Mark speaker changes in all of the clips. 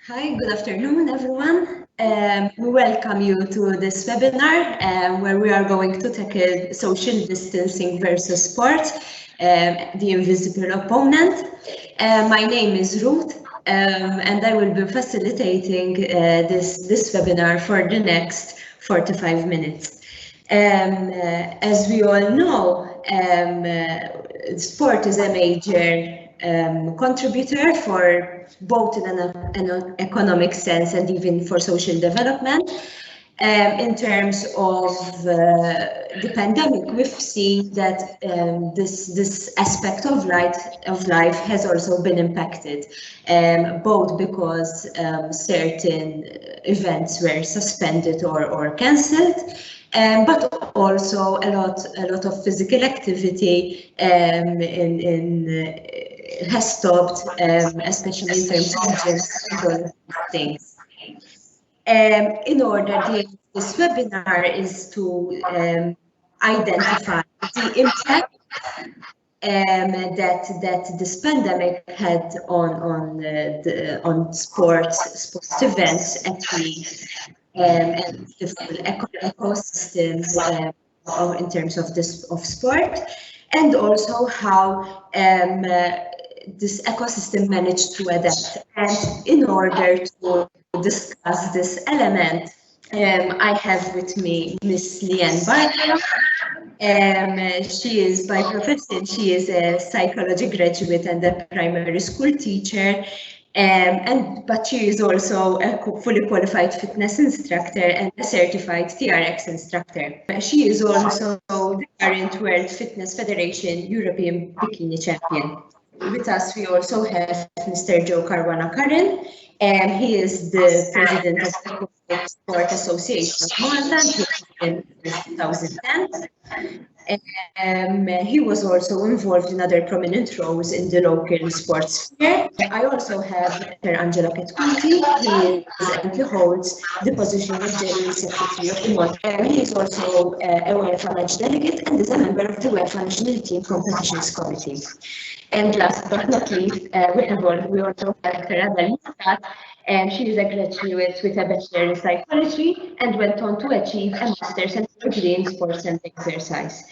Speaker 1: Hi, good afternoon, everyone. We welcome you to this webinar where we are going to tackle social distancing versus sport, the invisible opponent. My name is Ruth, and I will be facilitating this webinar for the next 45 minutes. As we all know, sport is a major contributor for both in an economic sense and even for social development. In terms of the pandemic, we've seen that this aspect of life has also been impacted, both because certain events were suspended or cancelled, but also a lot of physical activity has stopped, especially in terms of gyms and all of these things. In order, this webinar is to identify the impact that this pandemic had on sports events, athletes, and the full ecosystems in terms of sport, and also how this ecosystem managed to adapt. And in order to discuss this element, I have with me Miss Leanne Barker. She is by profession, she is a psychology graduate and a primary school teacher. But she is also a fully qualified fitness instructor and a certified TRX instructor. She is also the current World Fitness Federation European Bikini Champion. With us, we also have Mr. Joe Caruana-Curran, and he is the president of the Sport Association of Malta in 2010. He was also involved in other prominent roles in the local sports sphere. I also have Dr. Angelo Ketkuti. He holds the position of General Secretary of the Malta. He is also a UEFA match delegate and is a member of the UEFA National Team Competitions Committee. And last but not least, we also have Dr. Adalisa, and she is a graduate with a Bachelor in Psychology and went on to achieve a Master's and degree in Sports and Exercise.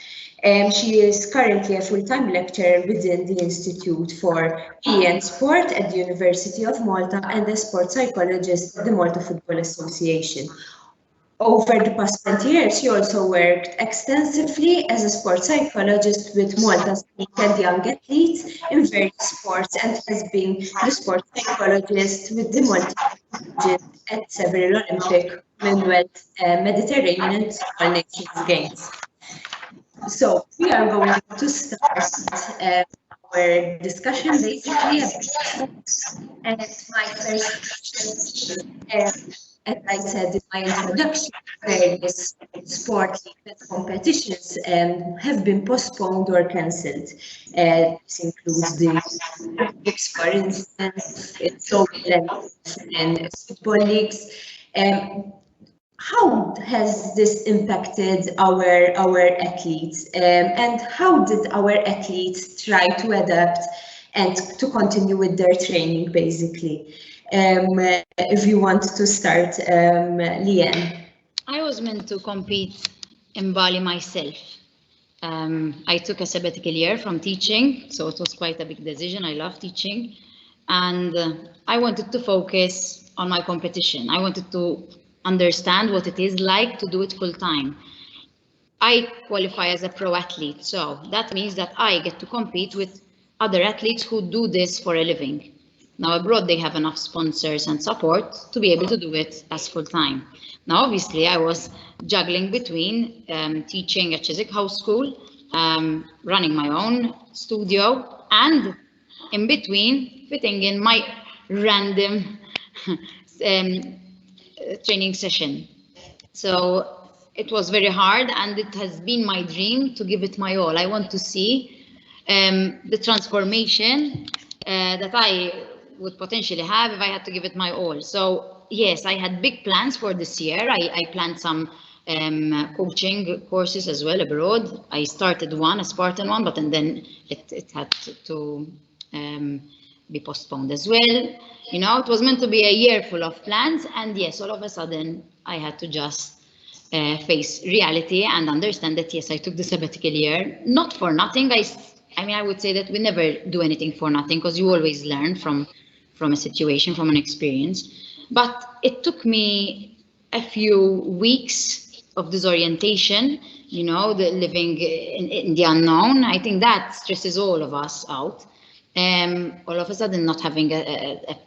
Speaker 1: She is currently a full-time lecturer within the Institute for PE and Sport at the University of Malta and a sports psychologist at the Malta Football Association. Over the past 20 years, she also worked extensively as a sports psychologist with Malta's and young athletes in various sports and has been the sports psychologist with the Malta at several Olympic, Commonwealth, Mediterranean and Small Nations Games. So we are going to start our discussion basically, and my first question. As I said in my introduction, various sport competitions have been postponed or cancelled. This includes the Olympics, for instance, and football leagues. How has this impacted our athletes, and how did our athletes try to adapt and to continue with their training, basically? If you want to start, Leanne.
Speaker 2: I was meant to compete in Bali myself. I took a sabbatical year from teaching, so it was quite a big decision. I love teaching, and I wanted to focus on my competition. I wanted to understand what it is like to do it full time. I qualify as a pro athlete, so that means that I get to compete with other athletes who do this for a living. Now abroad, they have enough sponsors and support to be able to do it as full time. Now, obviously, I was juggling between teaching at Chiswick House School, running my own studio, and in between fitting in my random training session. So it was very hard, and it has been my dream to give it my all. I want to see the transformation that I would potentially have if I had to give it my all. So yes, I had big plans for this year. I planned some coaching courses as well abroad. I started one, a Spartan one, but then it had to be postponed as well. You know, it was meant to be a year full of plans, and yes, all of a sudden I had to just face reality and understand that yes, I took the sabbatical year, not for nothing. I mean, I would say that we never do anything for nothing, because you always learn from a situation, from an experience. But it took me a few weeks of disorientation, you know, the living in the unknown. I think that stresses all of us out. All of a sudden not having a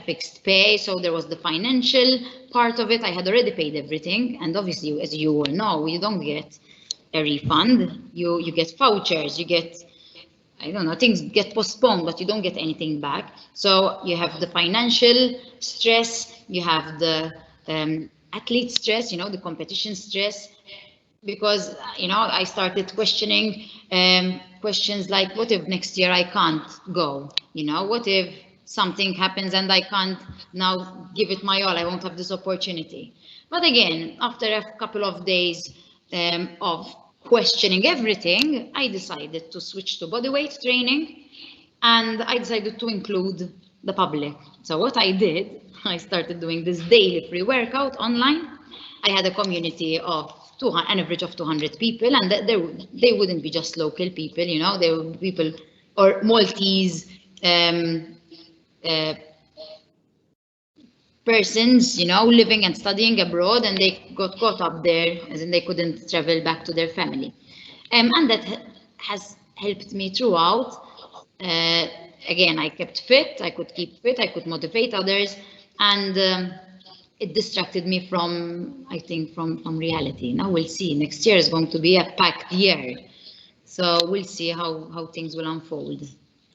Speaker 2: fixed pay. So there was the financial part of it. I had already paid everything. And obviously, as you all know, you don't get a refund. You get vouchers, you get, I don't know, things get postponed, but you don't get anything back. So you have the financial stress, you have the athlete stress, you know, the competition stress, because, you know, I started questioning questions like, what if next year I can't go? You know, what if something happens and I can't now give it my all? I won't have this opportunity. But again, after a couple of days of questioning everything, I decided to switch to bodyweight training, and I decided to include the public. So what I did, I started doing this daily free workout online. I had a community of an average of 200 people, and they wouldn't be just local people, you know, they would be people or Maltese persons, you know, living and studying abroad, and they got caught up there, as in they couldn't travel back to their family. And that has helped me throughout. Again, I kept fit, I could keep fit, I could motivate others, and it distracted me from, I think, from reality. Now we'll see. Next year is going to be a packed year. So we'll see how things will unfold.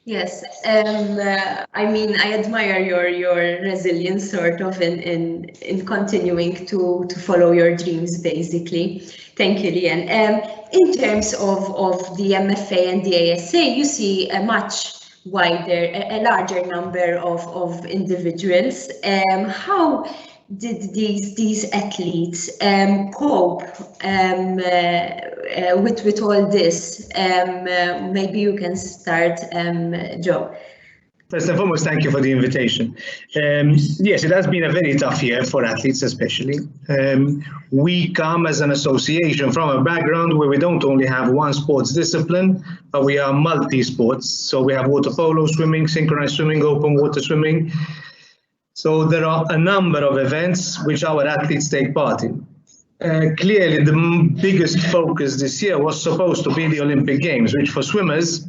Speaker 1: Yes, I mean, I admire your resilience sort of in continuing to follow your dreams, basically. Thank you, Leanne. In terms of the MFA and the ASA, you see a much wider, a larger number of individuals. How did these athletes cope with all this? Maybe you can start, Joe.
Speaker 3: First and foremost, thank you for the invitation. Yes, it has been a very tough year for athletes, especially. We come as an association from a background where we don't only have one sports discipline, but we are multi-sports. So we have water polo, swimming, synchronized swimming, open water swimming. So there are a number of events which our athletes take part in. Clearly, the biggest focus this year was supposed to be the Olympic Games, which for swimmers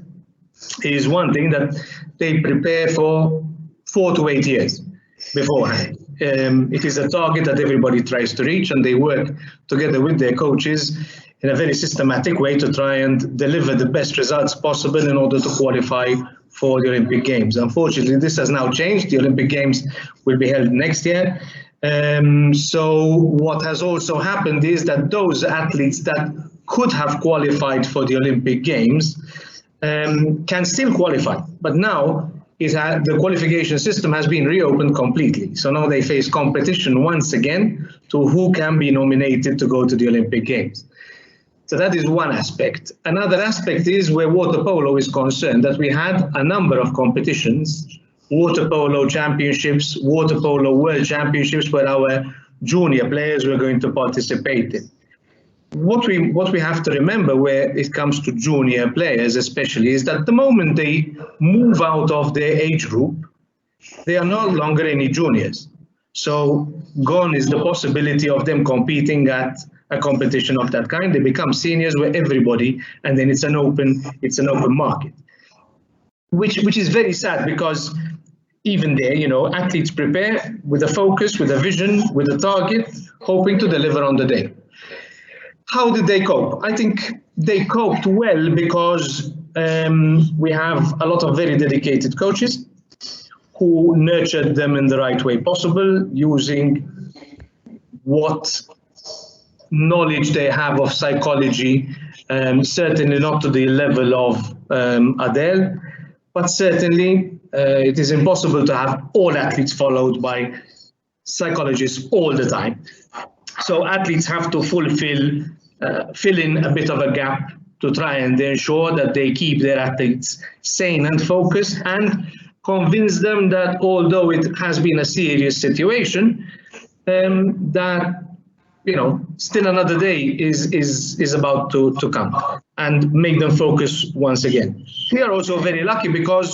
Speaker 3: is one thing that they prepare for 4 to 8 years beforehand. It is a target that everybody tries to reach, and they work together with their coaches in a very systematic way to try and deliver the best results possible in order to qualify for the Olympic Games. Unfortunately, this has now changed. The Olympic Games will be held next year. So what has also happened is that those athletes that could have qualified for the Olympic Games can still qualify, but now the qualification system has been reopened completely. So now they face competition once again to who can be nominated to go to the Olympic Games. So that is one aspect. Another aspect is where water polo is concerned, that we had a number of competitions, water polo championships, water polo world championships, where our junior players were going to participate in. What we have to remember where it comes to junior players especially is that the moment they move out of their age group, they are no longer any juniors. So gone is the possibility of them competing at a competition of that kind. They become seniors where everybody, and then it's an open market, which is very sad, because even there, you know, athletes prepare with a focus, with a vision, with a target, hoping to deliver on the day. How did they cope? I think they coped well because we have a lot of very dedicated coaches who nurtured them in the right way possible, using what knowledge they have of psychology, certainly not to the level of Adele, but certainly it is impossible to have all athletes followed by psychologists all the time. So athletes have to fill in a bit of a gap to try and ensure that they keep their athletes sane and focused and convince them that although it has been a serious situation, that still another day is about to come, and make them focus once again. We are also very lucky because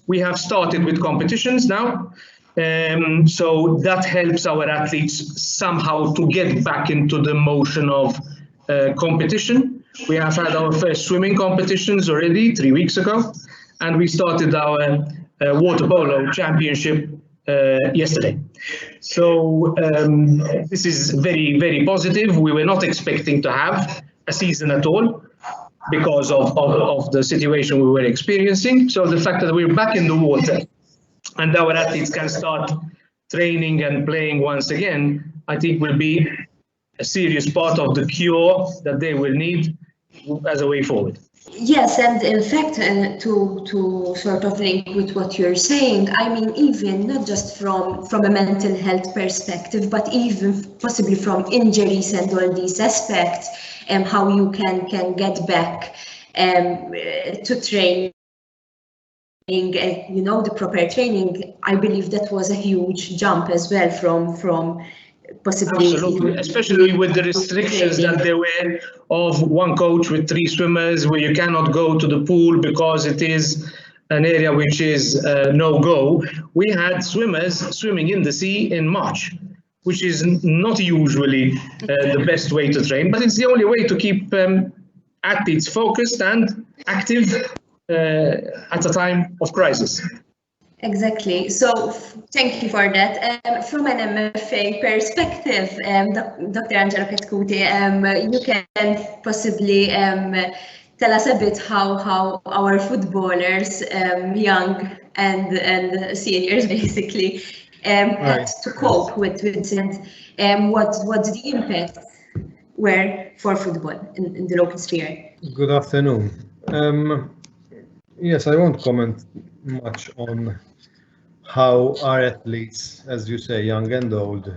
Speaker 3: we have started with competitions now. So that helps our athletes somehow to get back into the motion of competition. We have had our first swimming competitions already 3 weeks ago, and we started our water polo championship yesterday. So this is very, very positive. We were not expecting to have a season at all because of the situation we were experiencing. So the fact that we're back in the water and our athletes can start training and playing once again, I think will be a serious part of the cure that they will need as a way forward.
Speaker 1: Yes, and in fact, to sort of link with what you're saying, I mean, even not just from a mental health perspective, but even possibly from injuries and all these aspects, and how you can get back to training, the proper training. I believe that was a huge jump as well from possibly.
Speaker 3: Absolutely, especially with the restrictions that there were of one coach with 3 swimmers, where you cannot go to the pool because it is an area which is no-go. We had swimmers swimming in the sea in March, which is not usually the best way to train, but it's the only way to keep athletes focused and active at a time of crisis.
Speaker 1: Exactly. So thank you for that. From an MFA perspective, Dr. Angela Katkuti, you can possibly tell us a bit how our footballers, young and seniors, basically, had to cope with it, and what the impact were for football in the local sphere.
Speaker 4: Good afternoon. Yes, I won't comment much on how our athletes, as you say, young and old,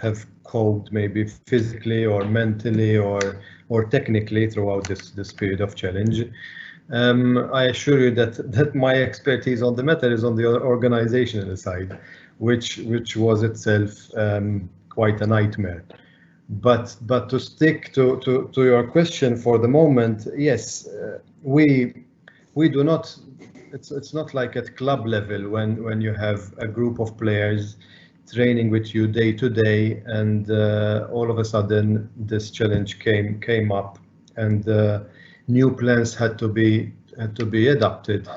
Speaker 4: have coped maybe physically or mentally or technically throughout this period of challenge. I assure you that my expertise on the matter is on the organizational side, which was itself quite a nightmare. But to stick to your question for the moment, yes, we do not. It's not like at club level when you have a group of players training with you day to day, and all of a sudden this challenge came up, and new plans had to be adapted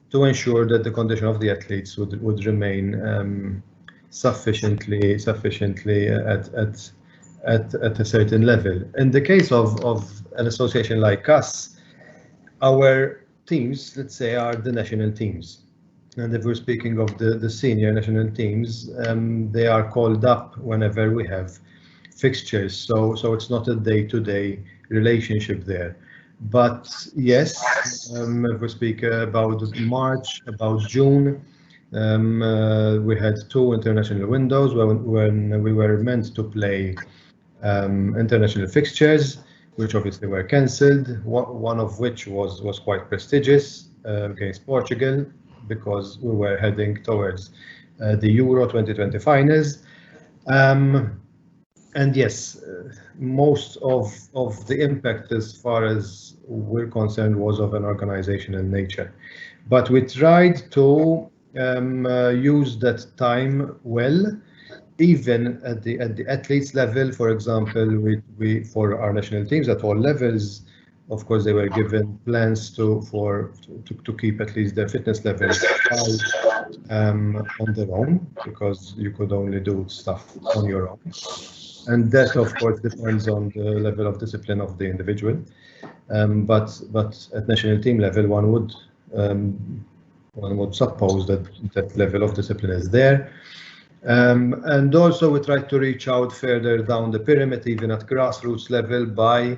Speaker 4: to ensure that the condition of the athletes would remain sufficiently at a certain level. In the case of an association like us, our teams, let's say, are the national teams. And if we're speaking of the senior national teams, they are called up whenever we have fixtures. So it's not a day-to-day relationship there. But yes, if we speak about March, about June, we had 2 international windows when we were meant to play international fixtures, which obviously were cancelled, one of which was quite prestigious against Portugal, because we were heading towards the Euro 2020 finals. And yes, most of the impact, as far as we're concerned, was of an organizational nature. But we tried to use that time well. Even at the athletes level, for example, we for our national teams at all levels, of course, they were given plans to keep at least their fitness levels high on their own, because you could only do stuff on your own, and that of course depends on the level of discipline of the individual. But at national team level, one would suppose that level of discipline is there. And also we tried to reach out further down the pyramid, even at grassroots level, by,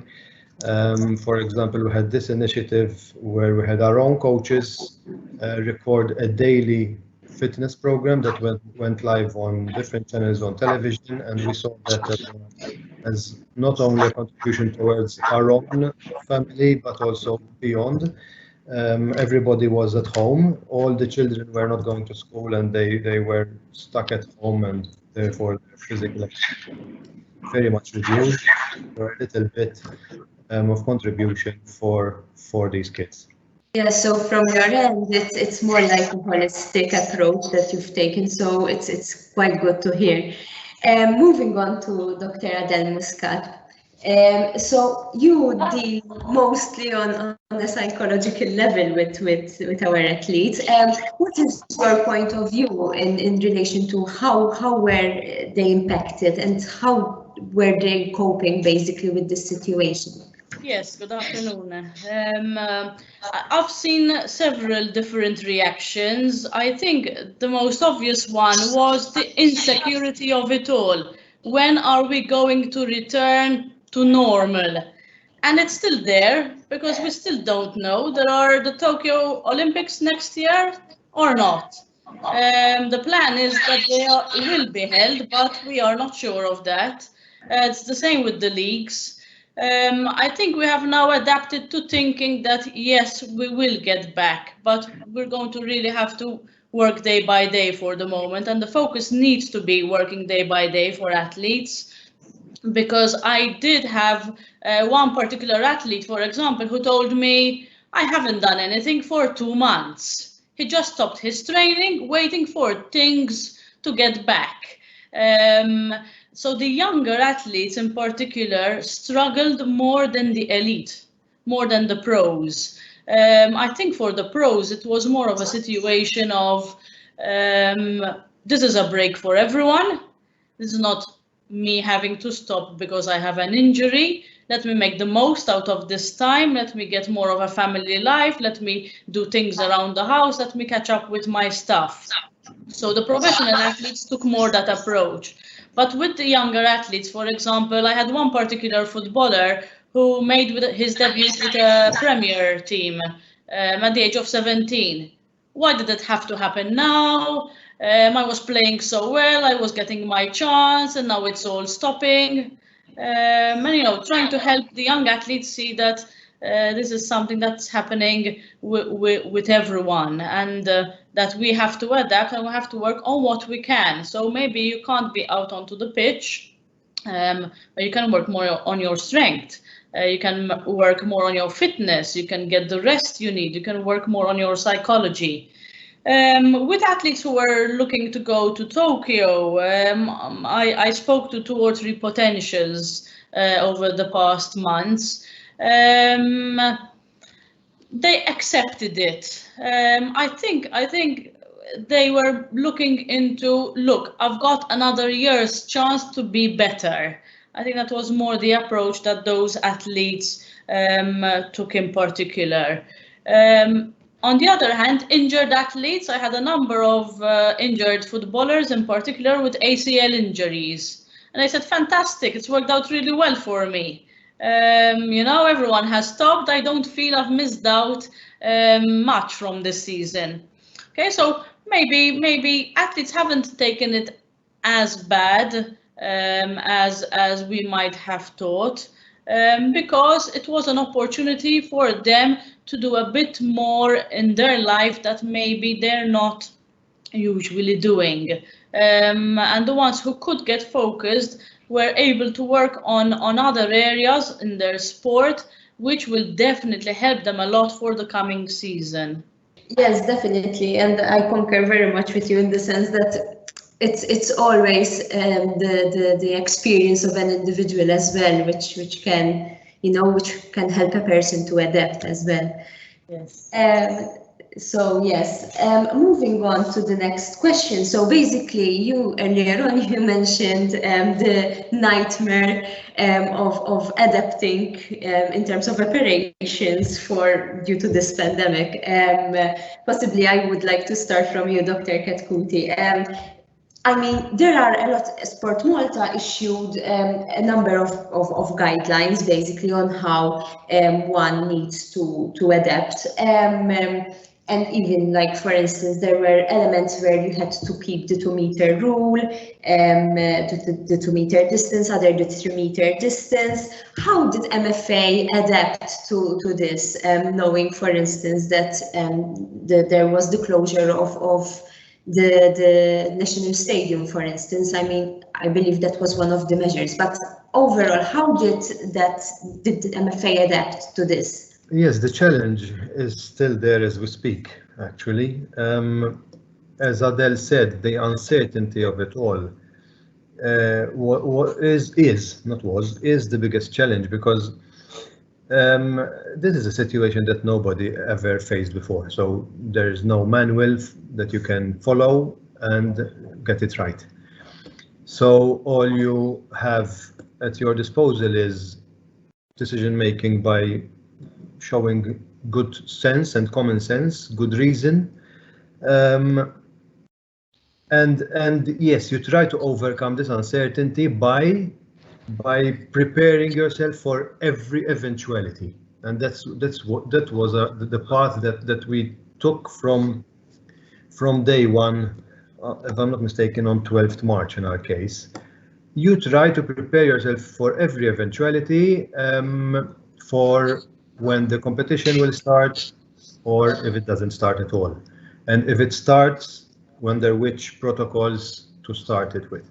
Speaker 4: for example, we had this initiative where we had our own coaches record a daily fitness program that went live on different channels on television, and we saw that as not only a contribution towards our own family, but also beyond. everybody was at home. All the children were not going to school, and they were stuck at home, and therefore their physical activity very much reduced, or a little bit of contribution for these kids.
Speaker 1: Yeah, so from your end, it's more like a holistic approach that you've taken, so it's quite good to hear. Moving on to Dr. Adel Muscat. So you deal mostly on a psychological level with our athletes. What is your point of view in relation to how were they impacted and how were they coping basically with this situation?
Speaker 5: Yes, good afternoon. I've seen several different reactions. I think the most obvious one was the insecurity of it all. When are we going to return to normal? And it's still there because we still don't know. There are the Tokyo Olympics next year or not. The plan is that will be held, but we are not sure of that. It's the same with the leagues. I think we have now adapted to thinking that yes, we will get back, but we're going to really have to work day by day for the moment, and the focus needs to be working day by day for athletes, because I did have one particular athlete, for example, who told me, I haven't done anything for 2 months. He just stopped his training, waiting for things to get back. So the younger athletes in particular struggled more than the elite, more than the pros. I think for the pros, it was more of a situation of this is a break for everyone. This is not me having to stop because I have an injury. Let me make the most out of this time. Let me get more of a family life. Let me do things around the house. Let me catch up with my stuff. So the professional athletes took more that approach. But with the younger athletes, for example, I had one particular footballer who made his debut with a Premier team at the age of 17. Why did it have to happen now? I was playing so well, I was getting my chance, and now it's all stopping. And trying to help the young athletes see that this is something that's happening with everyone, and that we have to adapt and we have to work on what we can. So maybe you can't be out onto the pitch, but you can work more on your strength. You can work more on your fitness. You can get the rest you need. You can work more on your psychology. With athletes who were looking to go to Tokyo, I spoke to 2 or 3 potentials over the past months. They accepted it. I think they were looking into, look, I've got another year's chance to be better. I think that was more the approach that those athletes took in particular. On the other hand, injured athletes, I had a number of injured footballers in particular with ACL injuries. And I said, fantastic, it's worked out really well for me. Everyone has stopped. I don't feel I've missed out much from this season. Okay, so maybe athletes haven't taken it as bad as we might have thought, because it was an opportunity for them to do a bit more in their life that maybe they're not usually doing. And the ones who could get focused were able to work on other areas in their sport, which will definitely help them a lot for the coming season.
Speaker 1: Yes, definitely, and I concur very much with you in the sense that it's always the experience of an individual as well, which can help a person to adapt as well.
Speaker 5: Yes.
Speaker 1: So yes, moving on to the next question. So basically, you earlier on you mentioned the nightmare of adapting in terms of operations due to this pandemic. Possibly, I would like to start from you, Dr. Katkuti. I mean, there are a lot. Sport Malta issued a number of guidelines, basically on how one needs to adapt. And even like, for instance, there were elements where you had to keep the 2-meter rule, the 2-meter distance, other the 3-meter distance. How did MFA adapt to this, knowing, for instance, that there was the closure of the National Stadium, for instance? I mean, I believe that was one of the measures, but overall, how did the MFA adapt to this?
Speaker 4: Yes, the challenge is still there as we speak, actually. As Adele said, the uncertainty of it all is the biggest challenge, because this is a situation that nobody ever faced before. So there is no manual that you can follow and get it right. So all you have at your disposal is decision making by showing good sense and common sense, good reason. And yes, you try to overcome this uncertainty by preparing yourself for every eventuality, and that was the path that we took from day one, if I'm not mistaken, on 12th March in our case. You try to prepare yourself for every eventuality, for when the competition will start, or if it doesn't start at all, and if it starts, wonder which protocols to start it with.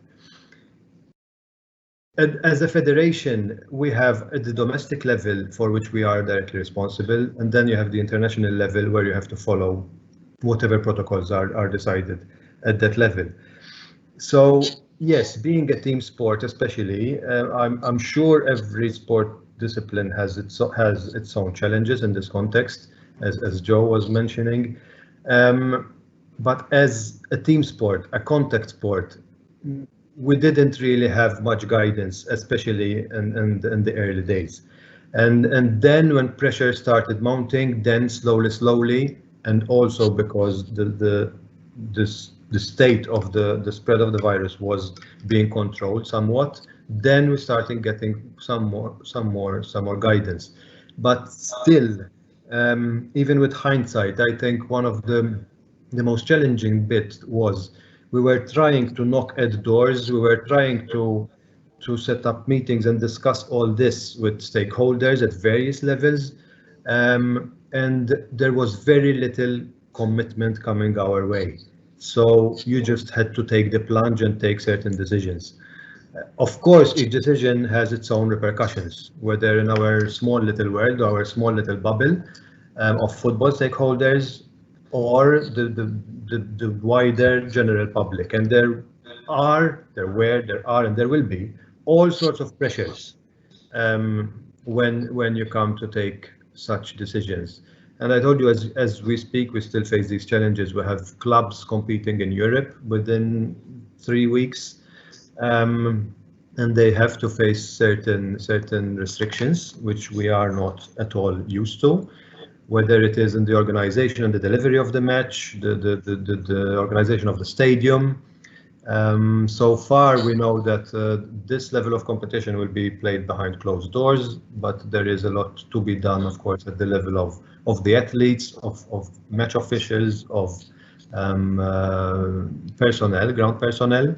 Speaker 4: As a federation, we have at the domestic level, for which we are directly responsible, and then you have the international level where you have to follow whatever protocols are decided at that level. So yes, being a team sport, especially, I'm sure every sport discipline has its own challenges in this context, as Joe was mentioning. But as a team sport, a contact sport, we didn't really have much guidance, especially in the early days. And then when pressure started mounting, then slowly, and also because the state of the spread of the virus was being controlled somewhat, then we started getting some more guidance. But still, even with hindsight, I think one of the most challenging bit was we were trying to knock at doors, we were trying to set up meetings and discuss all this with stakeholders at various levels, and there was very little commitment coming our way. So you just had to take the plunge and take certain decisions. Of course, each decision has its own repercussions, whether in our small little world, our small little bubble of football stakeholders, or the wider general public. And there are, and there will be all sorts of pressures when you come to take such decisions. And I told you, as we speak, we still face these challenges. We have clubs competing in Europe within 3 weeks, and they have to face certain restrictions, which we are not at all used to. Whether it is in the organization and the delivery of the match, the organization of the stadium. So far, we know that this level of competition will be played behind closed doors, but there is a lot to be done, of course, at the level of the athletes, of match officials, of personnel, ground personnel.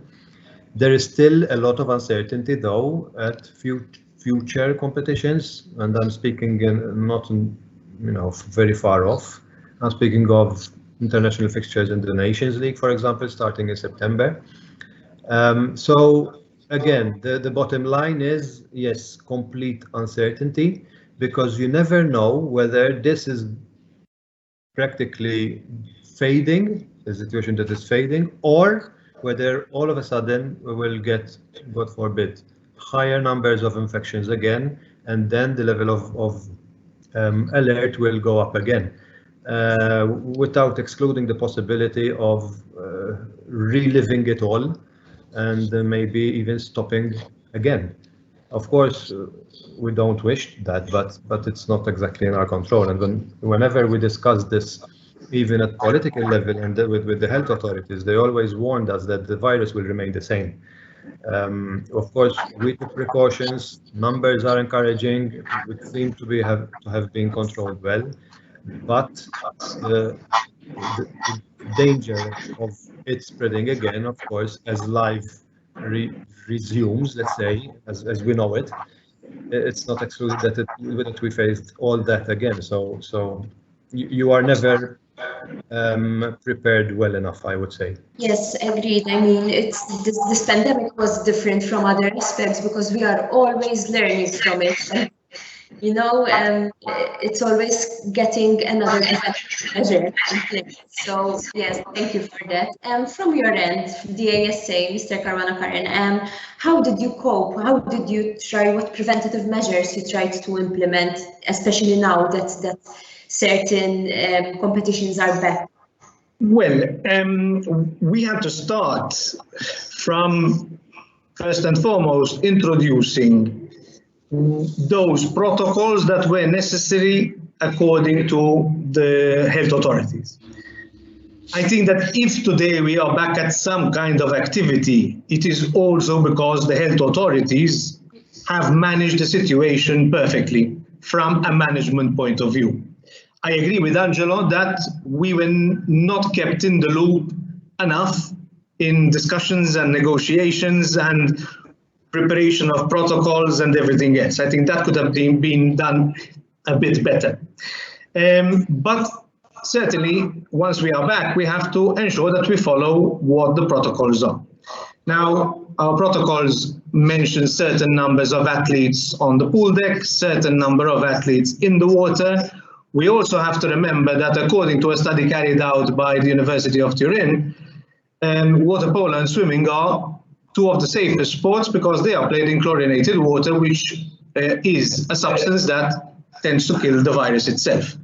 Speaker 4: There is still a lot of uncertainty, though, at future competitions, and I'm speaking not very far off. I'm speaking of international fixtures in the Nations League, for example, starting in September. So again, the bottom line is, yes, complete uncertainty, because you never know whether this is practically fading, the situation that is fading, or whether all of a sudden we will get, God forbid, higher numbers of infections again, and then the level of alert will go up again, without excluding the possibility of reliving it all and maybe even stopping again. Of course, we don't wish that, but it's not exactly in our control. And whenever we discuss this, even at political level and with the health authorities, they always warned us that the virus will remain the same. Of course, we took precautions. Numbers are encouraging. We seem to have been controlled well, but the danger of it spreading again, of course, as life resumes, let's say, as we know it, it's not excluded that we faced all that again. So you are never prepared well enough, I would say.
Speaker 1: Yes, agreed. I mean, this pandemic was different from other aspects because we are always learning from it. And, you know, it's always getting another preventive measure in place. So yes, thank you for that. From your end, the ASA, Mr. Karmanakaran, how did you cope? How did you try? What preventative measures you tried to implement, especially now that certain competitions are back?
Speaker 3: Well, we had to start from, first and foremost, introducing those protocols that were necessary according to the health authorities. I think that if today we are back at some kind of activity, it is also because the health authorities have managed the situation perfectly from a management point of view. I agree with Angelo that we were not kept in the loop enough in discussions and negotiations and preparation of protocols and everything else. I think that could have been done a bit better. But certainly, once we are back, we have to ensure that we follow what the protocols are. Now, our protocols mention certain numbers of athletes on the pool deck, certain number of athletes in the water. We also have to remember that according to a study carried out by the University of Turin, water polo and swimming are two of the safest sports because they are played in chlorinated water, which is a substance that tends to kill the virus itself.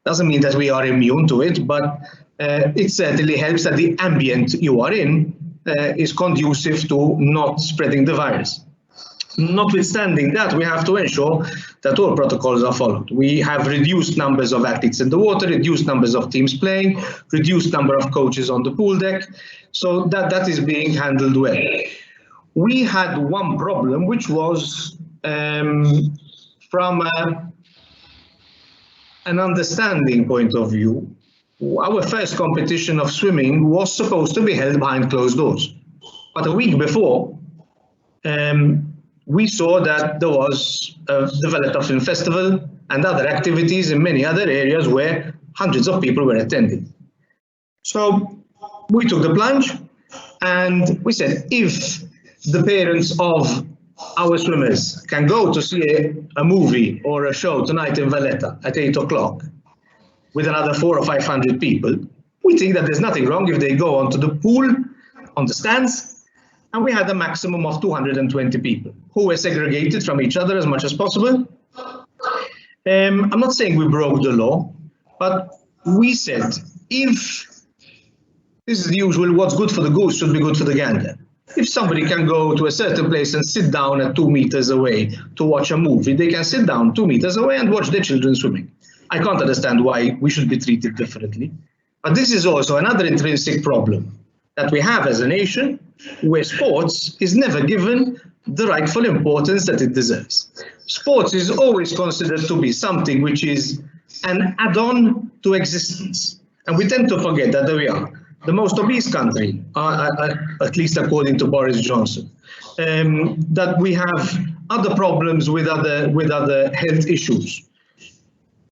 Speaker 3: Doesn't mean that we are immune to it, but it certainly helps that the ambient you are in is conducive to not spreading the virus. Notwithstanding that, we have to ensure that all protocols are followed. We have reduced numbers of athletes in the water, reduced numbers of teams playing, reduced number of coaches on the pool deck, so that is being handled well. We had one problem, which was from an understanding point of view. Our first competition of swimming was supposed to be held behind closed doors. But a week before, we saw that there was the Veleta Film Festival and other activities in many other areas where hundreds of people were attending. So we took the plunge and we said, if the parents of our swimmers can go to see a movie or a show tonight in Valletta at 8 o'clock with another 400 or 500 people, we think that there's nothing wrong if they go onto the pool, on the stands, and we had a maximum of 220 people who were segregated from each other as much as possible. I'm not saying we broke the law, but we said, if this is the usual, what's good for the goose should be good for the gander. If somebody can go to a certain place and sit down at 2 meters away to watch a movie, they can sit down 2 meters away and watch their children swimming. I can't understand why we should be treated differently. But this is also another intrinsic problem that we have as a nation, where sports is never given the rightful importance that it deserves. Sports is always considered to be something which is an add-on to existence. And we tend to forget that there we are, the most obese country, at least according to Boris Johnson, that we have other problems with other health issues.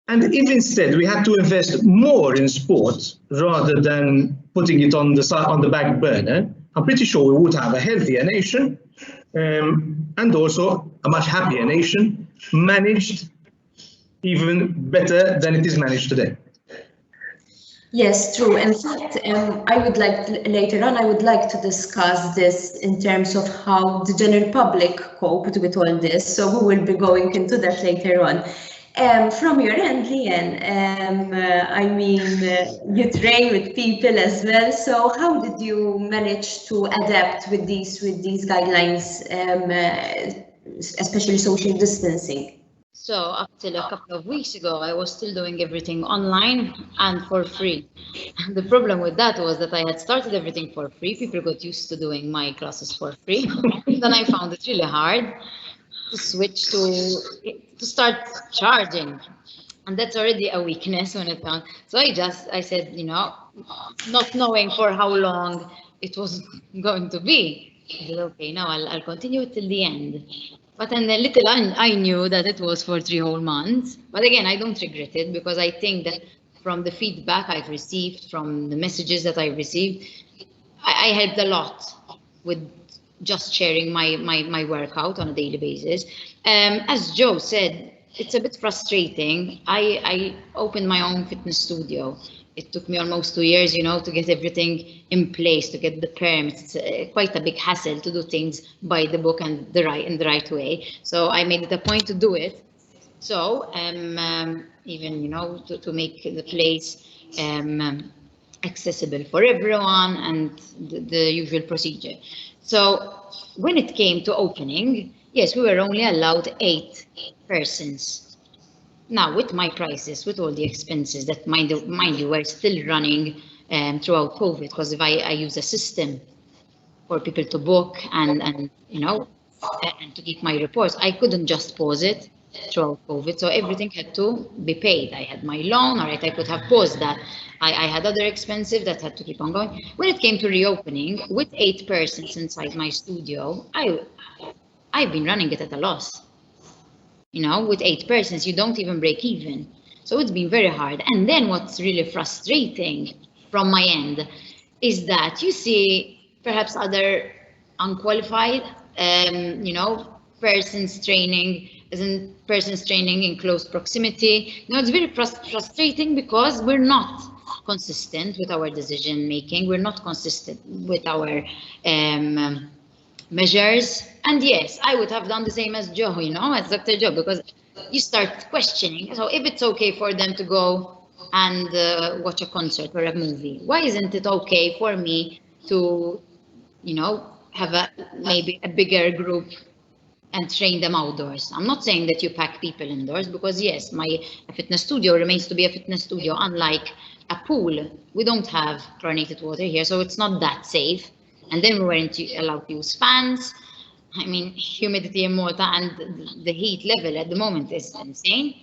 Speaker 3: And if instead we had to invest more in sports rather than putting it on the back burner, I'm pretty sure we would have a healthier nation and also a much happier nation, managed even better than it is managed today.
Speaker 1: Yes, true. In fact, I would like later on, I would like to discuss this in terms of how the general public coped with all this. So we will be going into that later on. From your end, Lian, I mean, you train with people as well. So how did you manage to adapt with these guidelines, especially social distancing?
Speaker 2: So up till a couple of weeks ago, I was still doing everything online and for free. The problem with that was that I had started everything for free. People got used to doing my classes for free. Then I found it really hard to switch to start charging. And that's already a weakness when it comes. So I said, not knowing for how long it was going to be. I said, okay, now I'll continue till the end. But then a little I knew that it was for 3 whole months. But again, I don't regret it because I think that from the feedback I've received, from the messages that I received, I helped a lot with just sharing my workout on a daily basis. As Joe said, it's a bit frustrating. I opened my own fitness studio. It took me almost 2 years, to get everything in place, to get the permits. It's quite a big hassle to do things by the book and in the right way. So I made it a point to do it. So even, to make the place accessible for everyone and the usual procedure. So when it came to opening, yes, we were only allowed 8 persons. Now, with my prices, with all the expenses that, mind you, were still running throughout COVID, because if I use a system for people to book and to keep my reports, I couldn't just pause it throughout COVID. So everything had to be paid. I had my loan, all right, I could have paused that. I had other expenses that had to keep on going. When it came to reopening, with 8 persons inside my studio, I've been running it at a loss. With 8 persons, you don't even break even. So it's been very hard. And then what's really frustrating from my end is that you see perhaps other unqualified, persons training in close proximity. It's very frustrating because we're not consistent with our decision making. We're not consistent with our measures. And yes, I would have done the same as Joe, as Dr. Joe, because you start questioning. So if it's okay for them to go and watch a concert or a movie, why isn't it okay for me to, have maybe a bigger group and train them outdoors? I'm not saying that you pack people indoors, because yes, my fitness studio remains to be a fitness studio. Unlike a pool, we don't have chlorinated water here, so it's not that safe. And then we weren't allowed to use fans. I mean, humidity in Malta and the heat level at the moment is insane.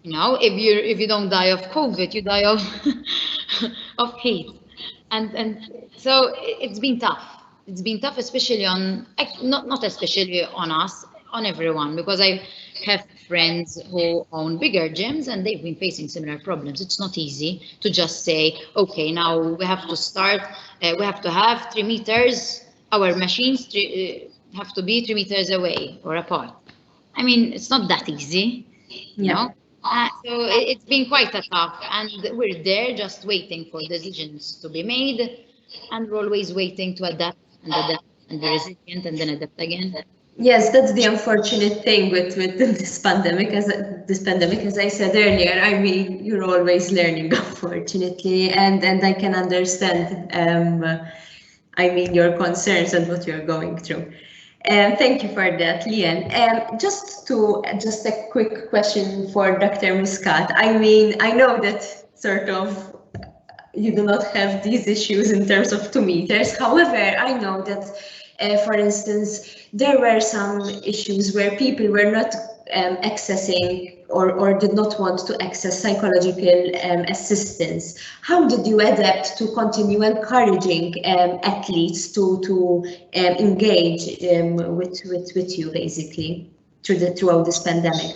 Speaker 2: If you don't die of COVID, you die of of heat. And so it's been tough. It's been tough, especially not especially on us, on everyone, because I have friends who own bigger gyms and they've been facing similar problems. It's not easy to just say, okay, now we have to start, we have to have 3 meters, our machines have to be 3 meters away or apart. I mean, it's not that easy, so it's been quite a tough, and we're there just waiting for decisions to be made, and we're always waiting to adapt and be resilient and then adapt again.
Speaker 1: Yes, that's the unfortunate thing with this pandemic. As I said earlier, I mean, you're always learning, unfortunately, and I can understand. I mean, your concerns and what you're going through. Thank you for that, Lian. Just a quick question for Dr. Muscat. I mean, I know that sort of you do not have these issues in terms of 2 meters. However, I know that, for instance, there were some issues where people were not accessing or did not want to access psychological assistance. How did you adapt to continue encouraging athletes to engage with you, basically, throughout this pandemic?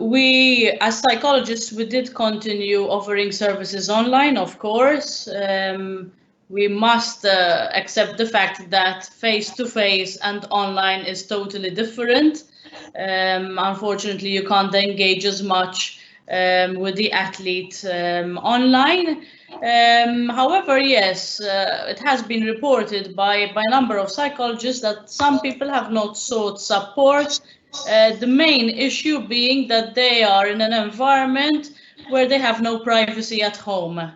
Speaker 5: We, as psychologists, we did continue offering services online, of course. We must accept the fact that face-to-face and online is totally different. Unfortunately, you can't engage as much with the athlete online. However, yes, it has been reported by a number of psychologists that some people have not sought support. The main issue being that they are in an environment where they have no privacy at home.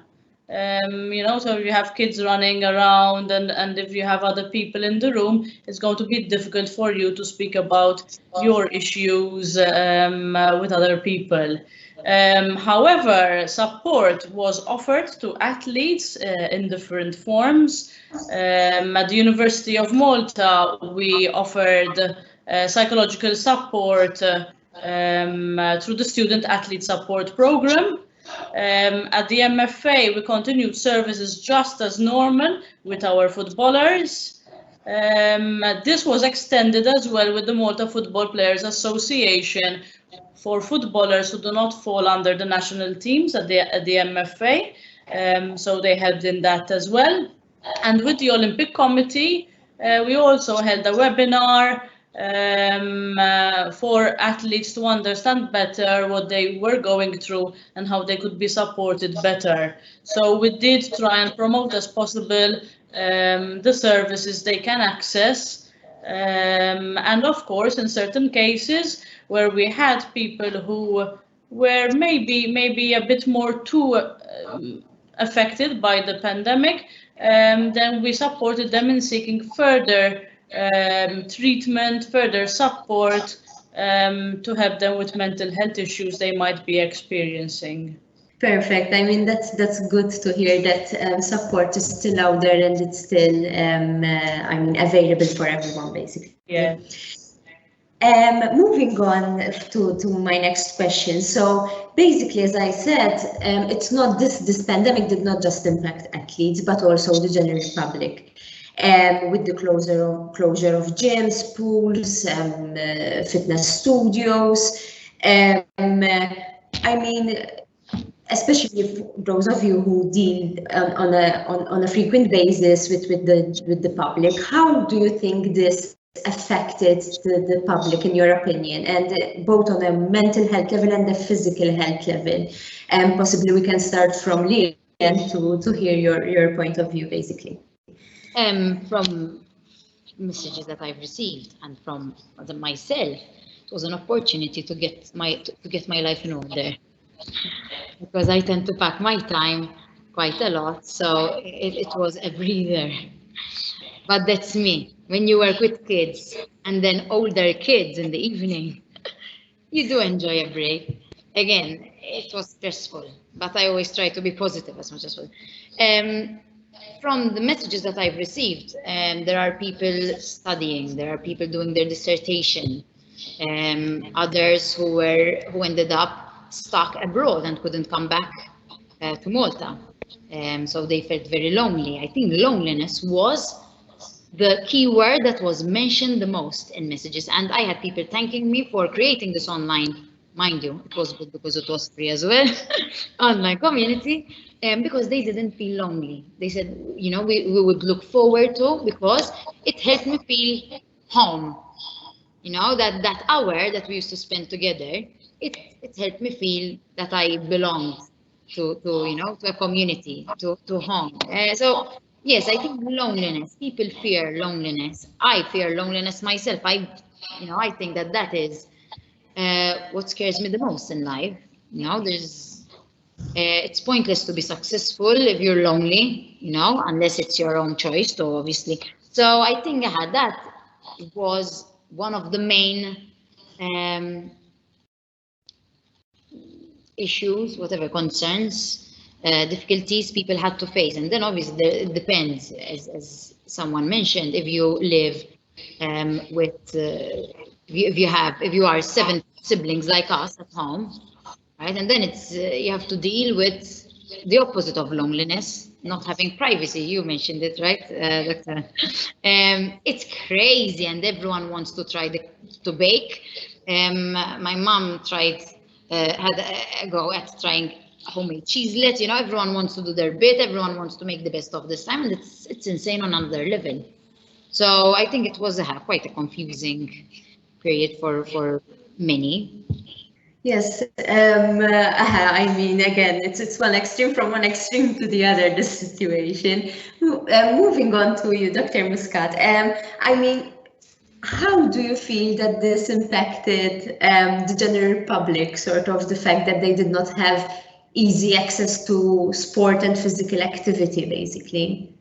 Speaker 5: So if you have kids running around and if you have other people in the room, it's going to be difficult for you to speak about your issues with other people. However, support was offered to athletes in different forms. At the University of Malta, we offered psychological support through the Student Athlete Support Program. At the MFA, we continued services just as normal with our footballers. This was extended as well with the Malta Football Players Association for footballers who do not fall under the national teams at the MFA. So they helped in that as well. And with the Olympic Committee, we also held a webinar for athletes to understand better what they were going through and how they could be supported better. So we did try and promote as possible the services they can access. And of course, in certain cases where we had people who were maybe a bit more too affected by the pandemic, then we supported them in seeking further treatment, further support to help them with mental health issues they might be experiencing.
Speaker 1: Perfect. I mean, that's good to hear that support is still out there and it's still, I mean, available for everyone, basically.
Speaker 5: Yeah.
Speaker 1: Moving on to my next question. So basically, as I said, it's not this pandemic did not just impact athletes, but also the general public. With the closure of gyms, pools, fitness studios. I mean, especially for those of you who deal on a frequent basis with the public, how do you think this affected the public, in your opinion, and both on a mental health level and a physical health level? And possibly we can start from Leanne to hear your point of view, basically.
Speaker 2: From messages that I've received and from myself, it was an opportunity to get my life in order, because I tend to pack my time quite a lot, so it was a breather. But that's me. When you work with kids and then older kids in the evening, you do enjoy a break. Again, it was stressful, but I always try to be positive as much as possible. From the messages that I've received, there are people studying, there are people doing their dissertation, others who ended up stuck abroad and couldn't come back to Malta. So they felt very lonely. I think loneliness was the key word that was mentioned the most in messages. And I had people thanking me for creating this online, mind you, it was good because it was free as well, online community, because they didn't feel lonely. They said, you know, we would look forward to, because it helped me feel home. You know, that hour that we used to spend together, it helped me feel that I belonged to you know, to a community, to home. So yes, I think loneliness, people fear loneliness. I fear loneliness myself. I think that is what scares me the most in life. You know, it's pointless to be successful if you're lonely, you know, unless it's your own choice, though, obviously. So I think that was one of the main issues, whatever concerns, difficulties people had to face. And then obviously it depends, as someone mentioned, if you live with, if you are 7 siblings like us at home, right? And then it's you have to deal with the opposite of loneliness, not having privacy. You mentioned it, right, Doctor? It's crazy, and everyone wants to try to bake. My mom had a go at trying homemade cheeselet. You know, everyone wants to do their bit. Everyone wants to make the best of this time, and it's insane on another level. So I think it was quite a confusing period for many.
Speaker 1: Yes, I mean, again, it's one extreme from one extreme to the other, this situation. Moving on to you, Dr. Muscat. I mean, how do you feel that this impacted the general public, sort of the fact that they did not have easy access to sport and physical activity, basically?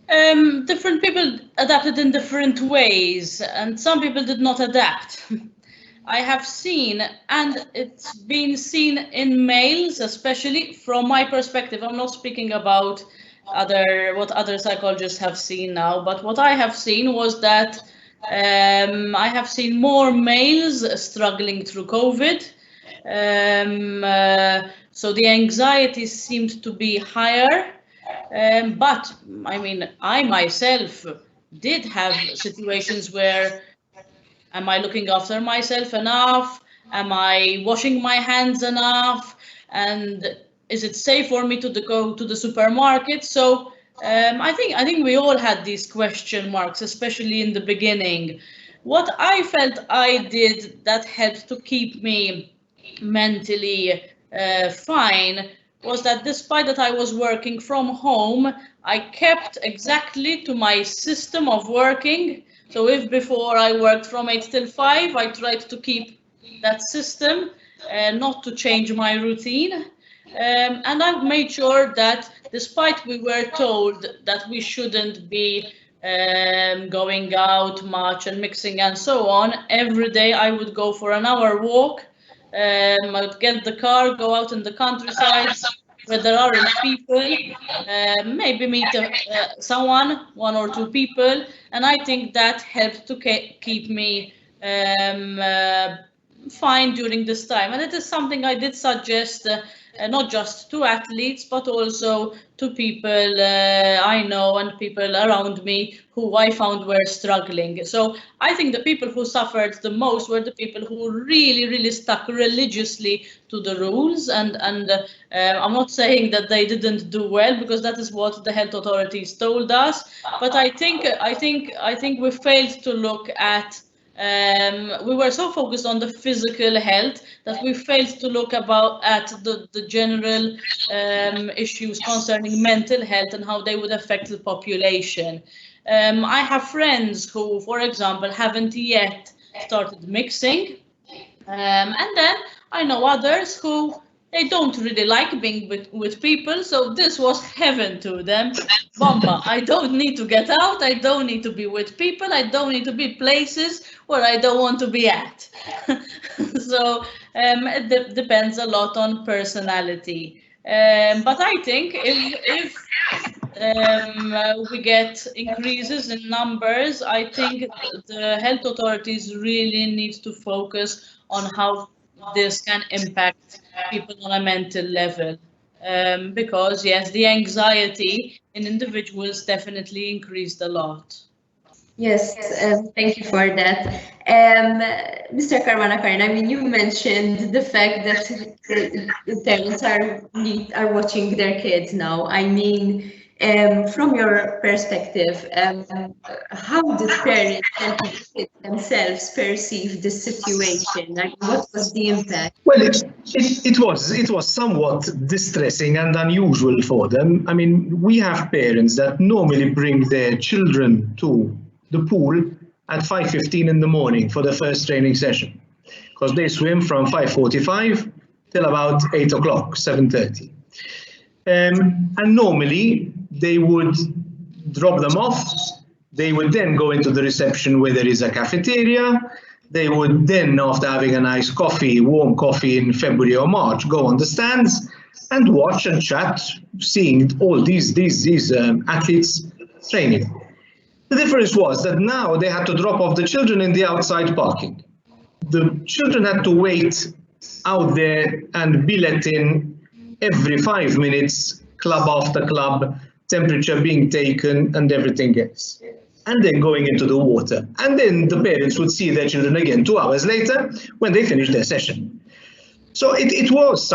Speaker 5: Different people adapted in different ways, and some people did not adapt. I have seen, and it's been seen in males, especially from my perspective. I'm not speaking about what other psychologists have seen now, but what I have seen was that I have seen more males struggling through COVID. So the anxiety seemed to be higher. But I mean, I myself did have situations where, am I looking after myself enough? Am I washing my hands enough? And is it safe for me to go to the supermarket? So I think we all had these question marks, especially in the beginning. What I felt I did that helped to keep me mentally fine was that despite that I was working from home, I kept exactly to my system of working. So if before I worked from 8 till 5, I tried to keep that system and not to change my routine. And I made sure that despite we were told that we shouldn't be going out much and mixing and so on, every day I would go for an hour walk. I would get the car, go out in the countryside where there aren't people, maybe meet someone, one or two people, and I think that helped to keep me fine during this time. And it is something I did suggest not just to athletes, but also to people I know and people around me who I found were struggling. So I think the people who suffered the most were the people who really stuck religiously to the rules. And I'm not saying that they didn't do well, because that is what the health authorities told us. But I think we failed to look at. We were so focused on the physical health that we failed to look at the general issues concerning mental health and how they would affect the population. I have friends who, for example, haven't yet started mixing, and then I know others who they don't really like being with people, so this was heaven to them. Bomba, I don't need to get out, I don't need to be with people, I don't need to be places where I don't want to be at. So it depends a lot on personality. But I think if we get increases in numbers, I think the health authorities really need to focus on how this can impact people on a mental level. Because yes, the anxiety in individuals definitely increased a lot.
Speaker 1: Yes, thank you for that. Mr. Karmanakarn, I mean, you mentioned the fact that the parents are watching their kids now. I mean, from your perspective, how did parents and kids themselves perceive the situation? Like, what was the impact?
Speaker 3: Well, it was somewhat distressing and unusual for them. I mean, we have parents that normally bring their children to the pool at 5:15 in the morning for the first training session, because they swim from 5:45 till about 8 o'clock, 7:30. And normally they would drop them off. They would then go into the reception where there is a cafeteria. They would then, after having a nice coffee, warm coffee in February or March, go on the stands and watch and chat, seeing all these athletes training. The difference was that now they had to drop off the children in the outside parking. The children had to wait out there and be let in every 5 minutes, club after club, temperature being taken and everything else. And then going into the water. And then the parents would see their children again 2 hours later when they finished their session. So it was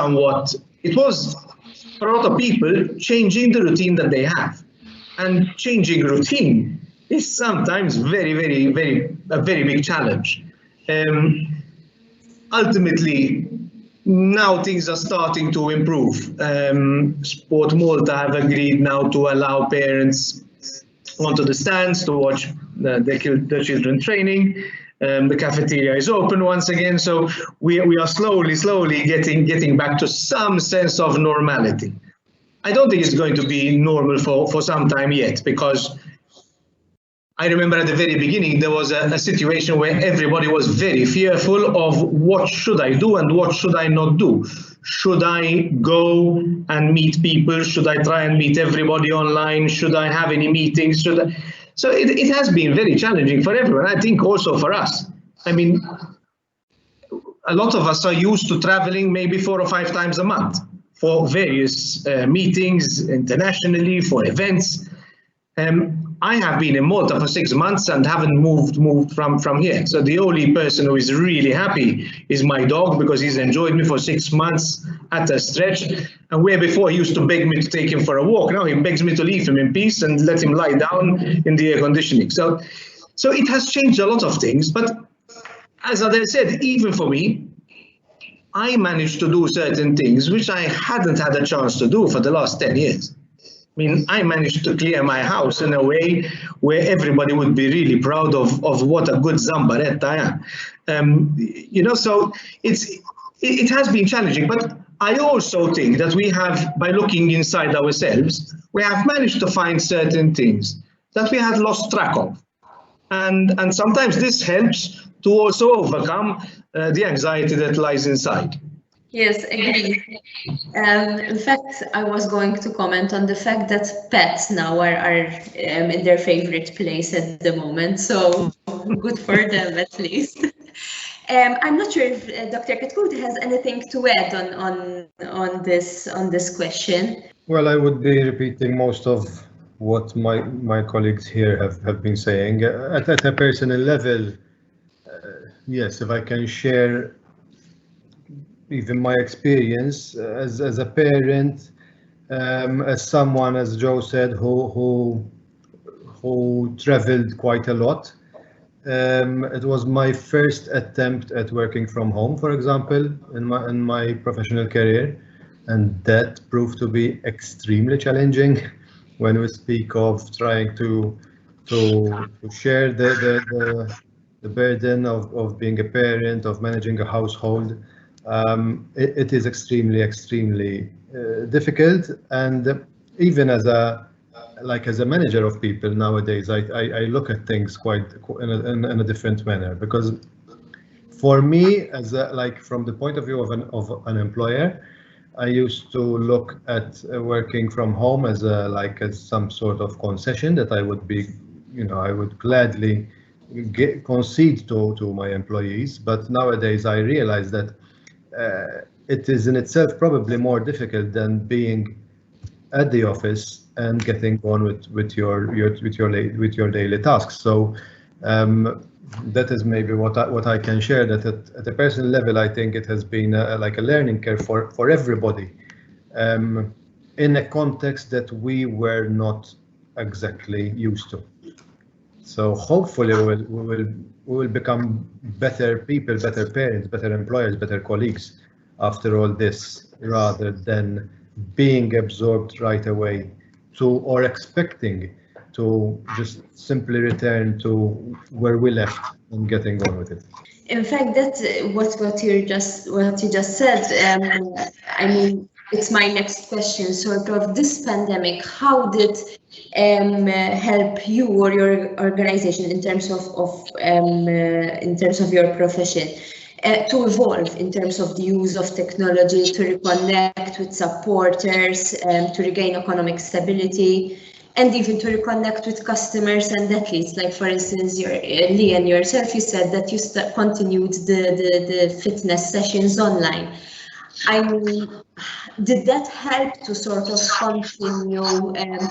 Speaker 3: for a lot of people changing the routine that they have. And changing routine is sometimes a very big challenge. Ultimately, now things are starting to improve. Sport Malta have agreed now to allow parents onto the stands to watch their children training. The cafeteria is open once again, so we are slowly getting back to some sense of normality. I don't think it's going to be normal for some time yet, because I remember at the very beginning there was a situation where everybody was very fearful of what should I do and what should I not do. Should I go and meet people? Should I try and meet everybody online? Should I have any meetings? So it has been very challenging for everyone. I think also for us. I mean, a lot of us are used to traveling maybe 4 or 5 times a month for various meetings internationally, for events. I have been in Malta for 6 months and haven't moved from here. So the only person who is really happy is my dog, because he's enjoyed me for 6 months at a stretch. And where before he used to beg me to take him for a walk, now he begs me to leave him in peace and let him lie down in the air conditioning. So it has changed a lot of things. But as I said, even for me, I managed to do certain things which I hadn't had a chance to do for the last 10 years. I mean, I managed to clear my house in a way where everybody would be really proud of what a good zambaretta I am. So it has been challenging, but I also think that we have, by looking inside ourselves, we have managed to find certain things that we had lost track of. And sometimes this helps to also overcome the anxiety that lies inside.
Speaker 1: Yes, agree. In fact, I was going to comment on the fact that pets now are in their favorite place at the moment. So good for them, at least. I'm not sure if Dr. Katkoud has anything to add on this question.
Speaker 4: Well, I would be repeating most of what my colleagues here have been saying. At a personal level, yes, if I can share even my experience as a parent, as someone, as Joe said, who traveled quite a lot. It was my first attempt at working from home, for example, in my professional career, and that proved to be extremely challenging when we speak of trying to share the burden of being a parent, of managing a household. It is extremely difficult, and even as a manager of people nowadays, I look at things quite in a different manner, because for me, from the point of view of an employer, I used to look at working from home as some sort of concession that I would gladly concede to my employees. But nowadays I realize that it is in itself probably more difficult than being at the office and getting on with your daily tasks. So that is maybe what I can share. That at a personal level, I think it has been a learning curve for everybody, in a context that we were not exactly used to. So hopefully we will become better people, better parents, better employers, better colleagues after all this, rather than being absorbed right away or expecting to just simply return to where we left and getting on with it.
Speaker 1: In fact, that's what you just said. I mean, it's my next question. Sort of, this pandemic, how did help you or your organization in terms of your profession to evolve in terms of the use of technology, to reconnect with supporters, to regain economic stability, and even to reconnect with customers and athletes? Like, for instance, Lee and yourself, you said that you continued the fitness sessions online. I mean, did that help to sort of continue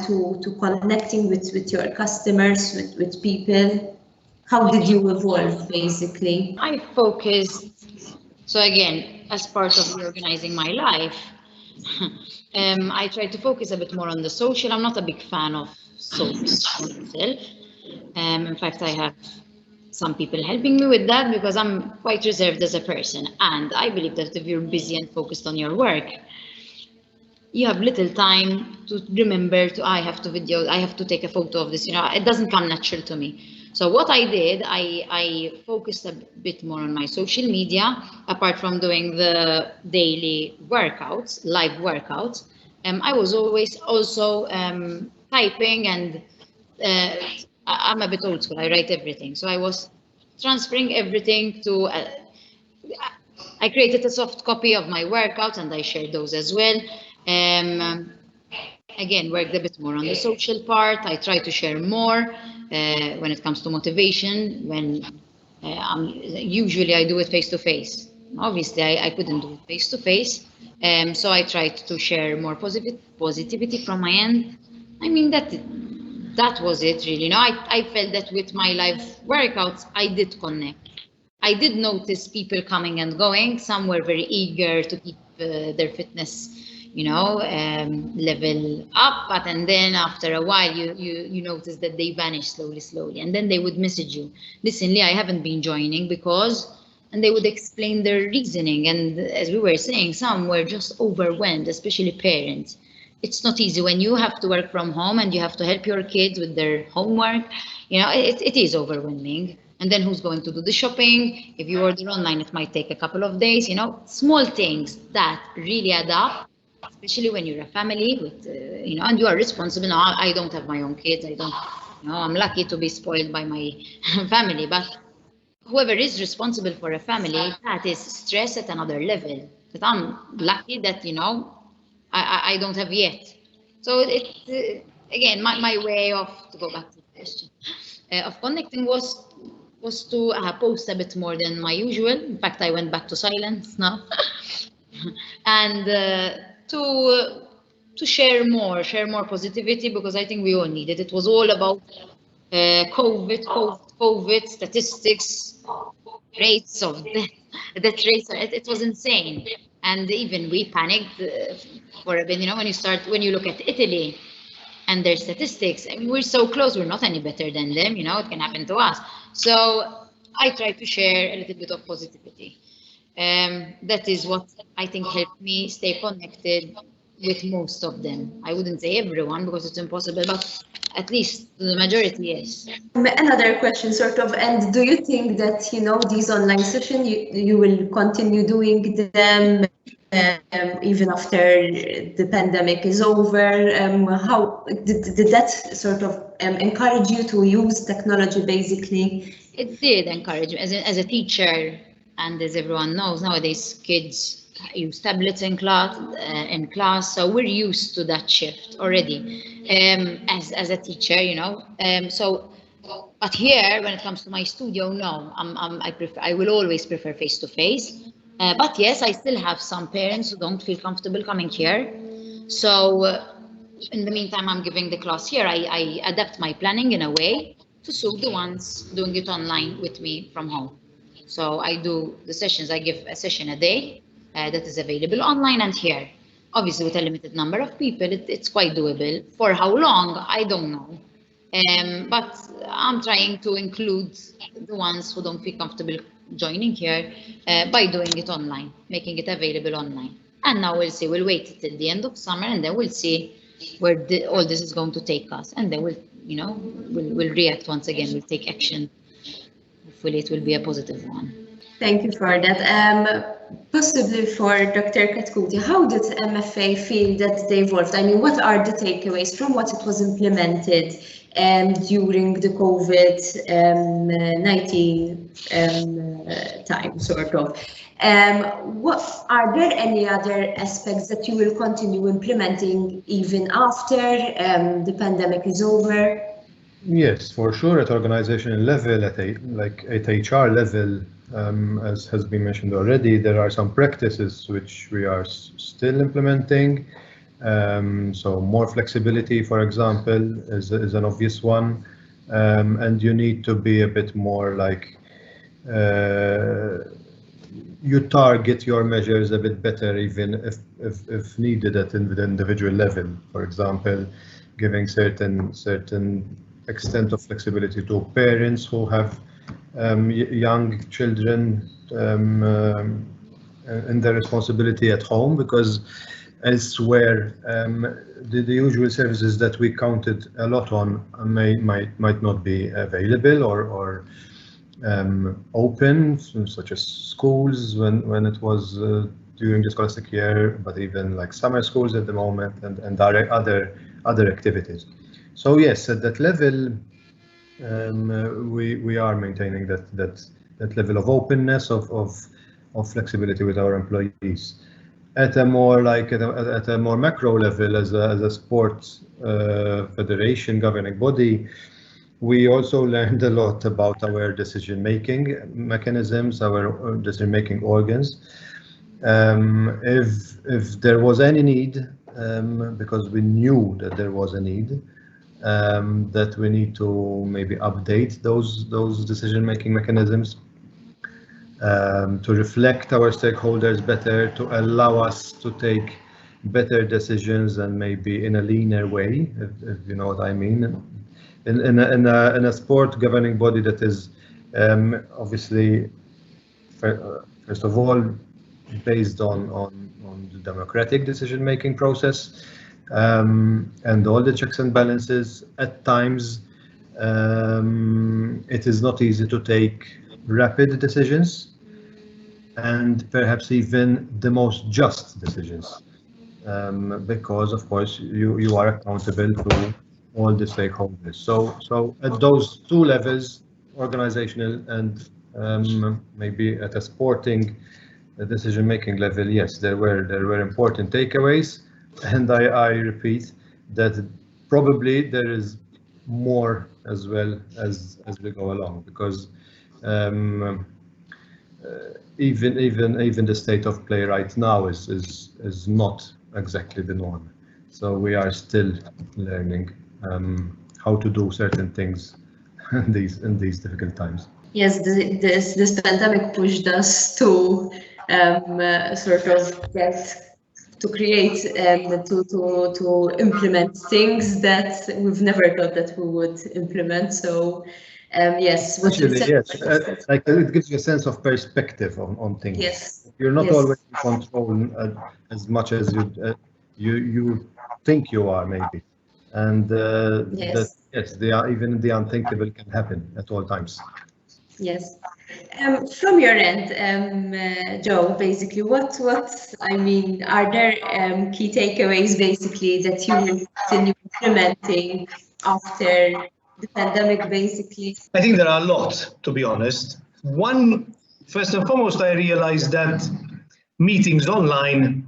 Speaker 1: to connecting with your customers, with people? How did you evolve, basically?
Speaker 2: I focused, so again, as part of reorganizing my life, I try to focus a bit more on the social. I'm not a big fan of social myself. In fact, I have some people helping me with that because I'm quite reserved as a person. And I believe that if you're busy and focused on your work, you have little time to remember I have to take a photo of this, it doesn't come natural to me. So what I did, I focused a bit more on my social media, apart from doing the daily workouts, live workouts. I was always also typing, and I'm a bit old school, I write everything. So I was transferring everything to, I created a soft copy of my workouts and I shared those as well. Again, worked a bit more on the social part. I try to share more when it comes to motivation, when usually I do it face to face. Obviously, I couldn't do it face to face, so I tried to share more positivity from my end. I mean that was it really. I felt that with my live workouts, I did connect. I did notice people coming and going. Some were very eager to keep their fitness, level up. But and then after a while, you notice that they vanish slowly, and then they would message you. Listen, Lee, I haven't been joining because, and they would explain their reasoning. And as we were saying, some were just overwhelmed, especially parents. It's not easy when you have to work from home and you have to help your kids with their homework. It is overwhelming. And then who's going to do the shopping? If you order online, it might take a couple of days, small things that really add up, especially when you're a family with, and you are responsible. Now, I don't have my own kids. I don't, I'm lucky to be spoiled by my family, but whoever is responsible for a family, that is stress at another level that I'm lucky that, I don't have yet. So it again, my way of, to go back to the question, of connecting was to post a bit more than my usual. In fact, I went back to silence now, and to share more positivity, because I think we all need it. It was all about COVID statistics, rates of death rates. It was insane, and even we panicked for a bit. When you look at Italy and their statistics, I mean, we're so close. We're not any better than them. It can happen to us. So I try to share a little bit of positivity. That is what I think helped me stay connected with most of them. I wouldn't say everyone because it's impossible, but at least the majority, yes.
Speaker 1: Another question, sort of, and do you think that, these online sessions, you will continue doing them even after the pandemic is over? How did that sort of encourage you to use technology, basically?
Speaker 2: It did encourage me as a teacher, and as everyone knows, nowadays kids use tablets in class, so we're used to that shift already. As a teacher, so. But here, when it comes to my studio, no, I will always prefer face to face. But yes, I still have some parents who don't feel comfortable coming here. So in the meantime, I'm giving the class here. I adapt my planning in a way to suit the ones doing it online with me from home. So I do the sessions. I give a session a day that is available online and here. Obviously, with a limited number of people, it's quite doable. For how long, I don't know. But I'm trying to include the ones who don't feel comfortable joining here by doing it online, making it available online. And now we'll see. We'll wait till the end of summer, and then we'll see where all this is going to take us. And then we'll react once again. We'll take action. Hopefully, it will be a positive one.
Speaker 1: Thank you for that. Possibly for Dr. Katkuti, how did MFA feel that they evolved? I mean, what are the takeaways from what it was implemented during the COVID-19 time, sort of? What are there any other aspects that you will continue implementing even after the pandemic is over?
Speaker 4: Yes, for sure. At organizational level, at HR level, as has been mentioned already, there are some practices which we are still implementing. So more flexibility, for example, is an obvious one. And you need to be a bit more like, you target your measures a bit better, even if needed at the individual level. For example, giving certain extent of flexibility to parents who have young children in their responsibility at home, because elsewhere the usual services that we counted a lot on might not be available or open, such as schools when it was during the scholastic year, but even like summer schools at the moment and other activities. So yes, at that level, we are maintaining that level of openness of flexibility with our employees. At a more macro level, as a sports federation governing body, We also learned a lot about our decision-making mechanisms, our decision-making organs. If there was any need, because we knew that there was a need, that we need to maybe update those decision-making mechanisms to reflect our stakeholders better, to allow us to take better decisions and maybe in a leaner way, if you know what I mean. In a sport governing body that is obviously, first of all, based on the democratic decision-making process and all the checks and balances, at times it is not easy to take rapid decisions and perhaps even the most just decisions, because of course you are accountable to all the stakeholders. So at those two levels, organizational and maybe at a sporting decision-making level, yes, there were important takeaways, and I repeat that probably there is more as well as we go along, because even the state of play right now is not exactly the norm. So we are still learning how to do certain things in these difficult times.
Speaker 1: Yes, this pandemic pushed us to sort of to create to implement things that we've never thought that we would implement. So yes,
Speaker 4: Actually, yes, like it gives you a sense of perspective on things.
Speaker 1: Yes,
Speaker 4: You're not
Speaker 1: yes.
Speaker 4: always in control as much as you think you are, maybe, and
Speaker 1: Yes.
Speaker 4: yes, even the unthinkable can happen at all times.
Speaker 1: Yes. From your end, Joe, basically, what I mean, are there key takeaways basically that you will continue implementing after the pandemic, basically?
Speaker 3: I think there are a lot, to be honest. One, first and foremost, I realized that meetings online,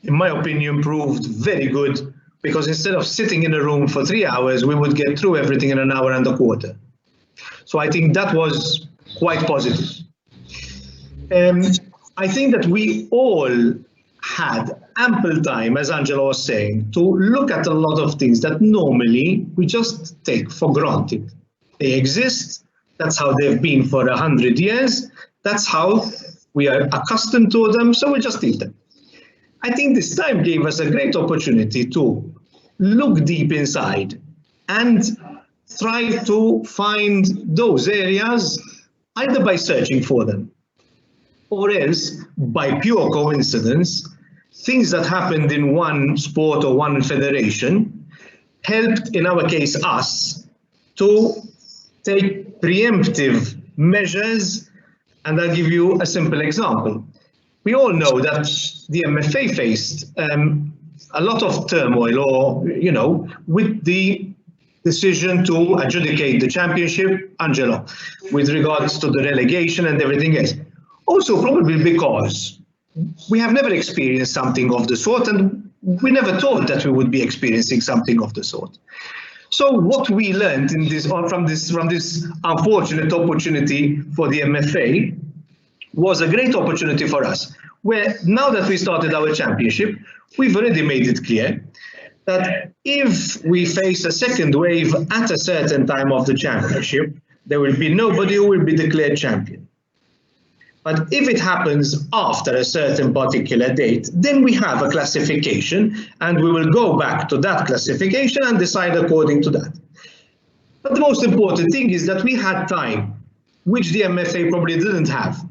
Speaker 3: in my opinion, proved very good, because instead of sitting in a room for 3 hours, we would get through everything in an hour and a quarter. So I think that was quite positive. I think that we all had ample time, as Angela was saying, to look at a lot of things that normally we just take for granted. They exist, that's how they've been for 100 years, that's how we are accustomed to them, so we just leave them. I think this time gave us a great opportunity to look deep inside and try to find those areas, either by searching for them or else by pure coincidence, things that happened in one sport or one federation helped, in our case, us to take preemptive measures. And I'll give you a simple example. We all know that the MFA faced a lot of turmoil, or, with the decision to adjudicate the championship, Angelo, with regards to the relegation and everything else. Also, probably because we have never experienced something of the sort, and we never thought that we would be experiencing something of the sort. So what we learned from this unfortunate opportunity for the MFA was a great opportunity for us, where now that we started our championship, we've already made it clear that if we face a second wave at a certain time of the championship, there will be nobody who will be declared champion. But if it happens after a certain particular date, then we have a classification, and we will go back to that classification and decide according to that. But the most important thing is that we had time, which the MFA probably didn't have,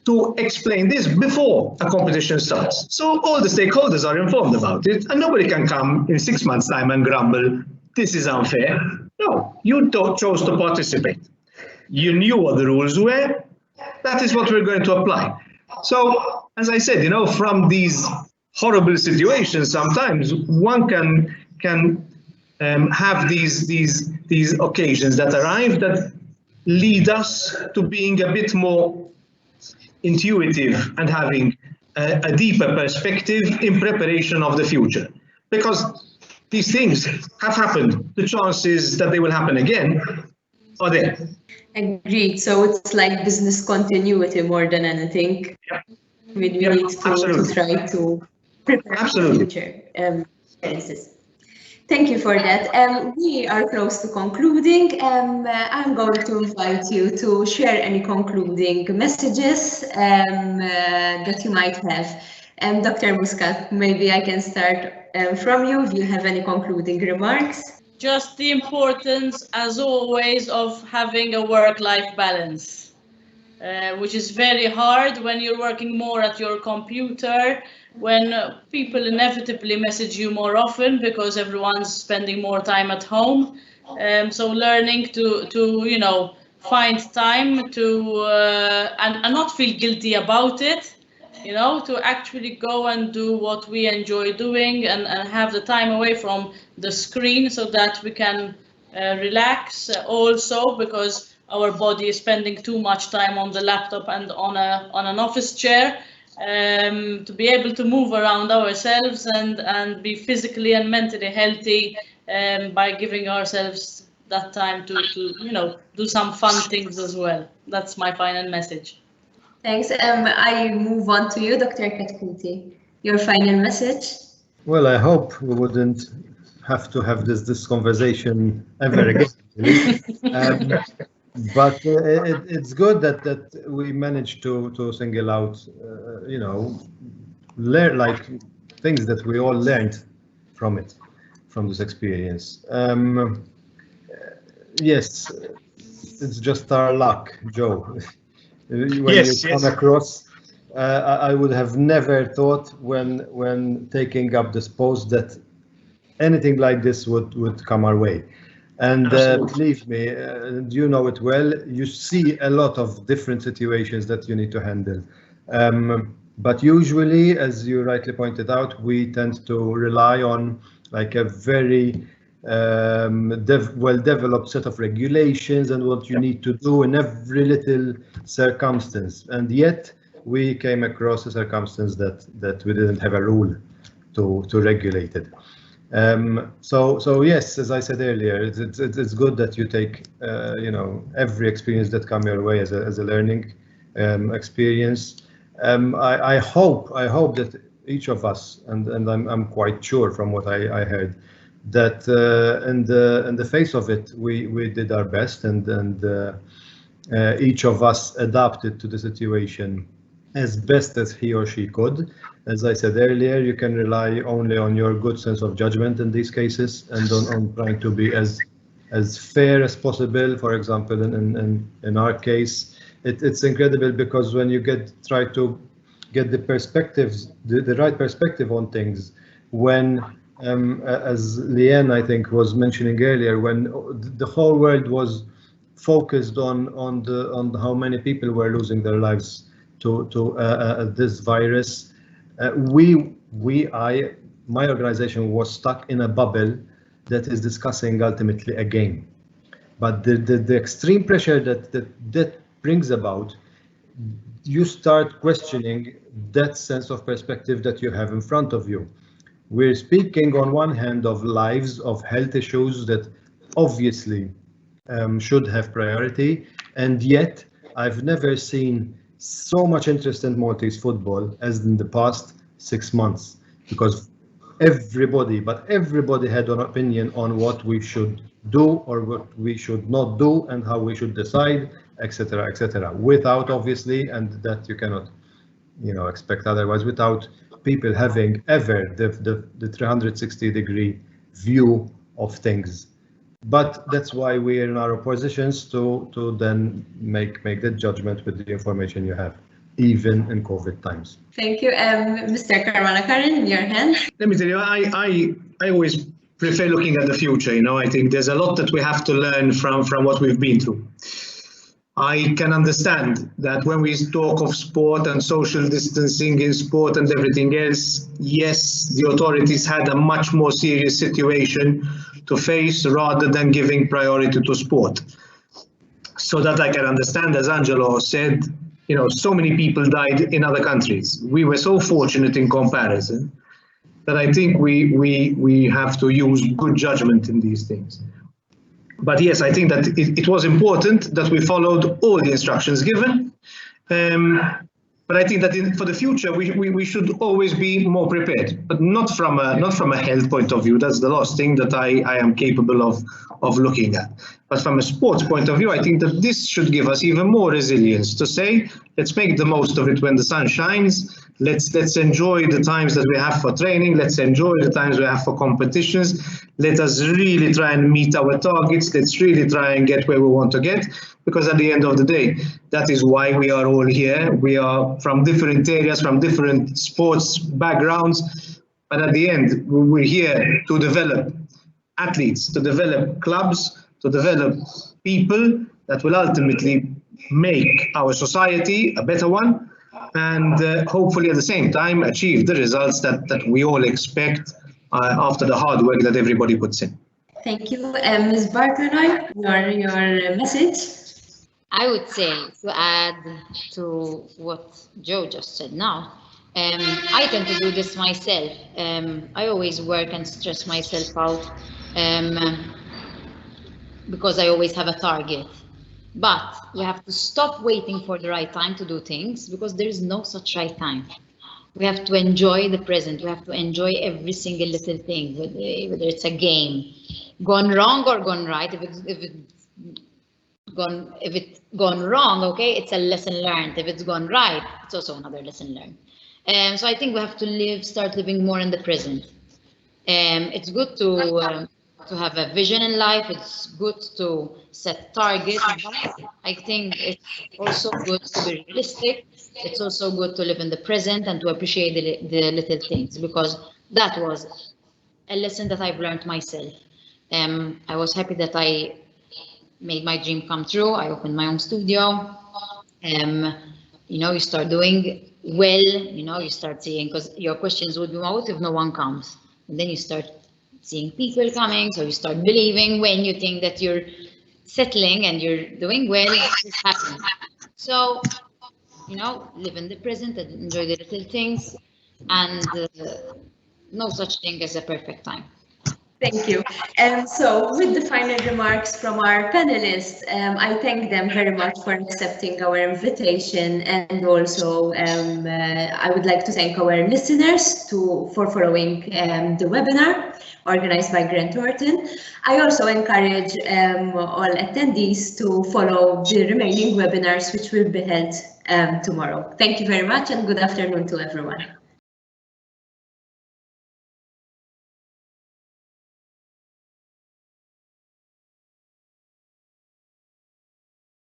Speaker 3: to explain this before a competition starts. So all the stakeholders are informed about it, and nobody can come in 6 months' time and grumble, this is unfair. No, you chose to participate. You knew what the rules were. That is what we're going to apply. So, as I said, from these horrible situations, sometimes one can have these occasions that arrive that lead us to being a bit more intuitive and having a deeper perspective in preparation of the future. Because these things have happened. The chances that they will happen again are there.
Speaker 1: Agreed. So it's like business continuity more than anything. We need to try to prepare for the future experiences. Thank you for that. We are close to concluding. I'm going to invite you to share any concluding messages that you might have. Dr. Muscat, maybe I can start from you if you have any concluding remarks.
Speaker 5: Just the importance, as always, of having a work-life balance, which is very hard when you're working more at your computer, when people inevitably message you more often because everyone's spending more time at home. So learning to find time to and not feel guilty about it, to actually go and do what we enjoy doing and have the time away from the screen so that we can relax also, because our body is spending too much time on the laptop and on an office chair. To be able to move around ourselves and be physically and mentally healthy by giving ourselves that time to do some fun things as well. That's my final message.
Speaker 1: Thanks. I move on to you, Dr. Katkuti. Your final message?
Speaker 4: Well, I hope we wouldn't have to have this conversation ever again. But it's good that we managed to single out, learn like things that we all learned from this experience. Yes, it's just our luck, Joe. When you come across, I would have never thought when taking up this post that anything like this would come our way. And believe me, you know it well, you see a lot of different situations that you need to handle. But usually, as you rightly pointed out, we tend to rely on like a very well-developed set of regulations and what you need to do in every little circumstance. And yet we came across a circumstance that we didn't have a rule to regulate it. So yes, as I said earlier, it's good that you take every experience that come your way as a learning experience. I hope that each of us, and I'm quite sure from what I heard, that in the face of it we did our best, and each of us adapted to the situation as best as he or she could. As I said earlier, you can rely only on your good sense of judgment in these cases, and on trying to be as fair as possible. For example, in our case, it's incredible because when you try to get the perspectives, the right perspective on things, when as Leanne, I think, was mentioning earlier, when the whole world was focused on how many people were losing their lives to this virus, my organization was stuck in a bubble that is discussing ultimately a game. But the extreme pressure that brings about, you start questioning that sense of perspective that you have in front of you. We're speaking on one hand of lives, of health issues that obviously should have priority, and yet I've never seen so much interest in Maltese football as in the past 6 months, because everybody had an opinion on what we should do or what we should not do and how we should decide, etc., without obviously, and that you cannot expect otherwise, without people having ever the 360-degree view of things. But that's why we are in our positions to then make that judgment with the information you have, even in COVID times.
Speaker 1: Thank you. Mr. Karmalakaran, in your hands.
Speaker 3: Let me tell you, I always prefer looking at the future. I think there's a lot that we have to learn from what we've been through. I can understand that when we talk of sport and social distancing in sport and everything else, yes, the authorities had a much more serious situation to face rather than giving priority to sport. So that I can understand, as Angelo said, so many people died in other countries. We were so fortunate in comparison that I think we have to use good judgment in these things. But yes, I think that it was important that we followed all the instructions given. But I think that for the future, we should always be more prepared, but not from a health point of view. That's the last thing that I am capable of looking at. But from a sports point of view, I think that this should give us even more resilience to say, let's make the most of it when the sun shines. Let's enjoy the times that we have for training. Let's enjoy the times we have for competitions. Let us really try and meet our targets. Let's really try and get where we want to get. Because at the end of the day, that is why we are all here. We are from different areas, from different sports backgrounds. But at the end, we're here to develop athletes, to develop clubs, to develop people that will ultimately make our society a better one, and hopefully at the same time achieve the results that we all expect after the hard work that everybody puts in.
Speaker 1: Thank you. Ms. Bartoloi, your message?
Speaker 2: I would say, to add to what Joe just said now, I tend to do this myself. I always work and stress myself out because I always have a target. But we have to stop waiting for the right time to do things, because there is no such right time. We have to enjoy the present. We have to enjoy every single little thing, whether it's a game, gone wrong or gone right. If it's gone wrong, okay, it's a lesson learned. If it's gone right, it's also another lesson learned. So I think we have to start living more in the present. It's good to have a vision in life. It's good to set targets. I think it's also good to be realistic. It's also good to live in the present and to appreciate the little things, because that was a lesson that I've learned myself. I was happy that I made my dream come true. I opened my own studio. You start doing well, you start seeing, because your questions would be, what if no one comes? And then you start seeing people coming, so you start believing when you think that you're settling and you're doing well, it's happening. So, live in the present and enjoy the little things, and no such thing as a perfect time.
Speaker 1: Thank you. So with the final remarks from our panelists, I thank them very much for accepting our invitation, and also I would like to thank our listeners for following the webinar organized by Thornton. I also encourage all attendees to follow the remaining webinars which will be held tomorrow. Thank you very much, and good afternoon to everyone.